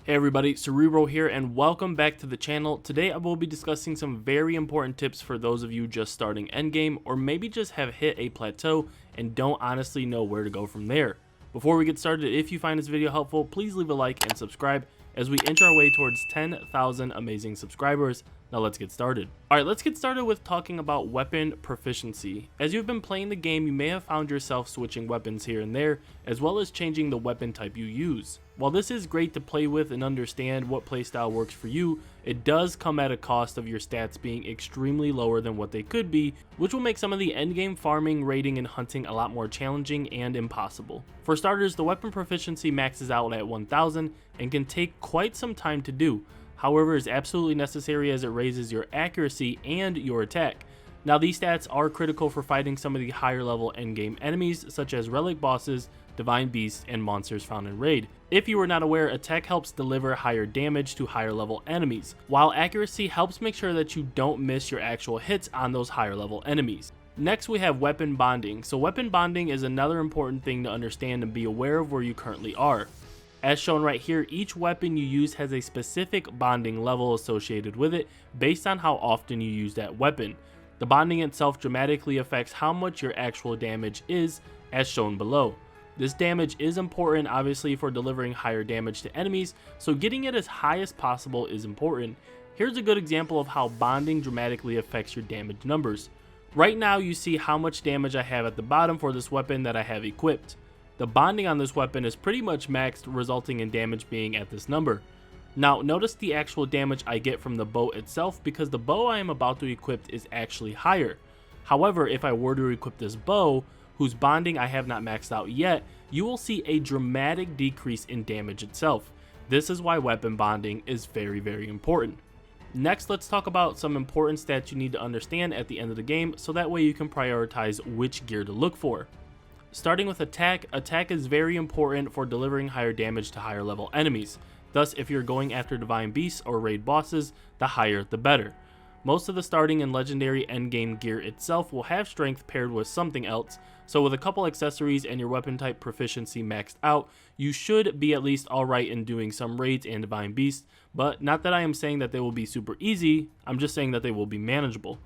Hey everybody, Saribro here and welcome back to the channel. Today I will be discussing some very important tips for those of you just starting Endgame or maybe just have hit a plateau and don't honestly know where to go from there. Before we get started, if you find this video helpful, please leave a like and subscribe as we inch our way towards 10,000 amazing subscribers. Now let's get started. Alright, let's get started with talking about weapon proficiency. As you've been playing the game, you may have found yourself switching weapons here and there, as well as changing the weapon type you use. While this is great to play with and understand what playstyle works for you, it does come at a cost of your stats being extremely lower than what they could be, which will make some of the endgame farming, raiding, and hunting a lot more challenging and impossible. For starters, the weapon proficiency maxes out at 1000 and can take quite some time to do. However, is absolutely necessary as it raises your accuracy and your attack. Now these stats are critical for fighting some of the higher level endgame enemies such as relic bosses, divine beasts, and monsters found in raid. If you were not aware, attack helps deliver higher damage to higher level enemies, while accuracy helps make sure that you don't miss your actual hits on those higher level enemies. Next we have weapon bonding. So weapon bonding is another important thing to understand and be aware of where you currently are. As shown right here, each weapon you use has a specific bonding level associated with it based on how often you use that weapon. The bonding itself dramatically affects how much your actual damage is, as shown below. This damage is important obviously for delivering higher damage to enemies, so getting it as high as possible is important. Here's a good example of how bonding dramatically affects your damage numbers. Right now you see how much damage I have at the bottom for this weapon that I have equipped. The bonding on this weapon is pretty much maxed, resulting in damage being at this number. Now notice the actual damage I get from the bow itself because the bow I am about to equip is actually higher. However, if I were to equip this bow, whose bonding I have not maxed out yet, you will see a dramatic decrease in damage itself. This is why weapon bonding is very important. Next, let's talk about some important stats you need to understand at the end of the game so that way you can prioritize which gear to look for. Starting with attack is very important for delivering higher damage to higher level enemies. Thus, if you're going after divine beasts or raid bosses, the higher the better. Most of the starting and legendary endgame gear itself will have strength paired with something else, so with a couple accessories and your weapon type proficiency maxed out, you should be at least alright in doing some raids and divine beasts, but not that I am saying that they will be super easy, I'm just saying that they will be manageable.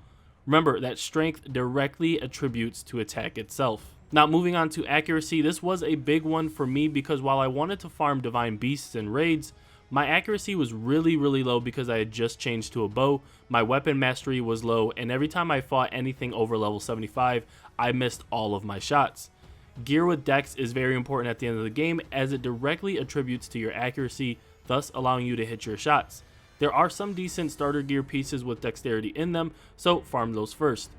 Remember that strength directly attributes to attack itself. Now moving on to accuracy, this was a big one for me because while I wanted to farm divine beasts and raids, my accuracy was really low because I had just changed to a bow, my weapon mastery was low, and every time I fought anything over level 75, I missed all of my shots. Gear with dex is very important at the end of the game as it directly attributes to your accuracy, thus allowing you to hit your shots. There are some decent starter gear pieces with dexterity in them, so farm those first.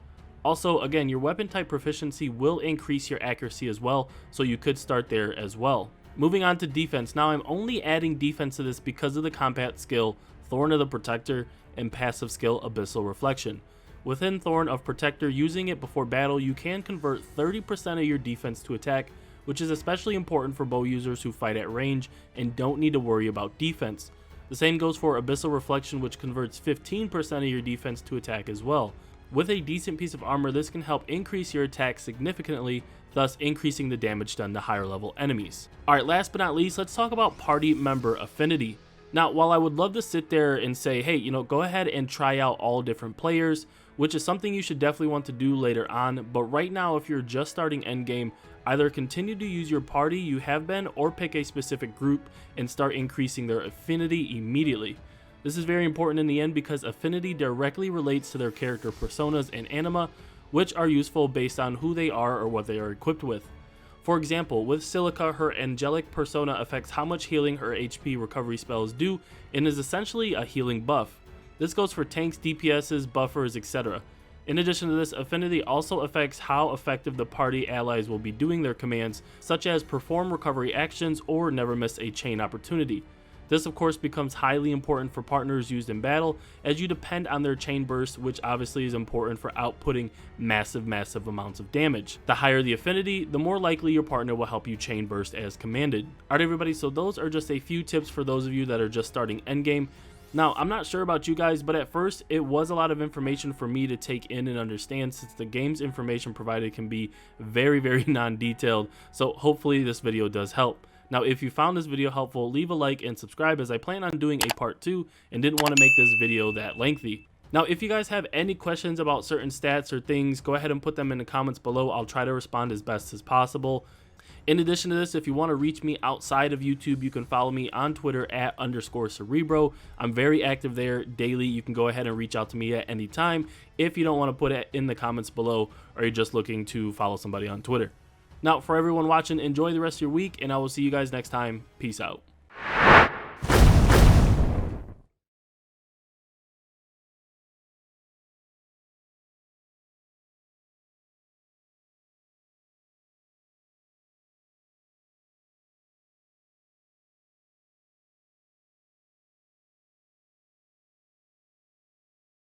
Also, again, your weapon type proficiency will increase your accuracy as well, so you could start there as well. Moving on to defense. Now I'm only adding defense to this because of the combat skill Thorn of the Protector and passive skill Abyssal Reflection. Within Thorn of Protector, using it before battle, you can convert 30% of your defense to attack, which is especially important for bow users who fight at range and don't need to worry about defense. The same goes for Abyssal Reflection, which converts 15% of your defense to attack as well. With a decent piece of armor, this can help increase your attack significantly, thus increasing the damage done to higher level enemies. Alright, last but not least, let's talk about party member affinity. Now, while I would love to sit there and say, hey, go ahead and try out all different players, which is something you should definitely want to do later on, but right now if you're just starting endgame, either continue to use your party you have been or pick a specific group and start increasing their affinity immediately. This is very important in the end because affinity directly relates to their character personas and anima, which are useful based on who they are or what they are equipped with. For example, with Silica, her angelic persona affects how much healing her HP recovery spells do and is essentially a healing buff. This goes for tanks, DPSs, buffers, etc. In addition to this, affinity also affects how effective the party allies will be doing their commands, such as perform recovery actions or never miss a chain opportunity. This of course becomes highly important for partners used in battle as you depend on their chain burst, which obviously is important for outputting massive amounts of damage. The higher the affinity, the more likely your partner will help you chain burst as commanded. Alright everybody, so those are just a few tips for those of you that are just starting endgame. Now, I'm not sure about you guys, but at first it was a lot of information for me to take in and understand since the game's information provided can be very non-detailed, so hopefully this video does help. Now, if you found this video helpful, leave a like and subscribe, as I plan on doing a part 2 and didn't want to make this video that lengthy. Now, if you guys have any questions about certain stats or things, go ahead and put them in the comments below. I'll try to respond as best as possible. In addition to this, if you want to reach me outside of YouTube, you can follow me on Twitter at _saribro. I'm very active there daily. You can go ahead and reach out to me at any time if you don't want to put it in the comments below, or you're just looking to follow somebody on Twitter. Now, for everyone watching, enjoy the rest of your week, and I will see you guys next time. Peace out.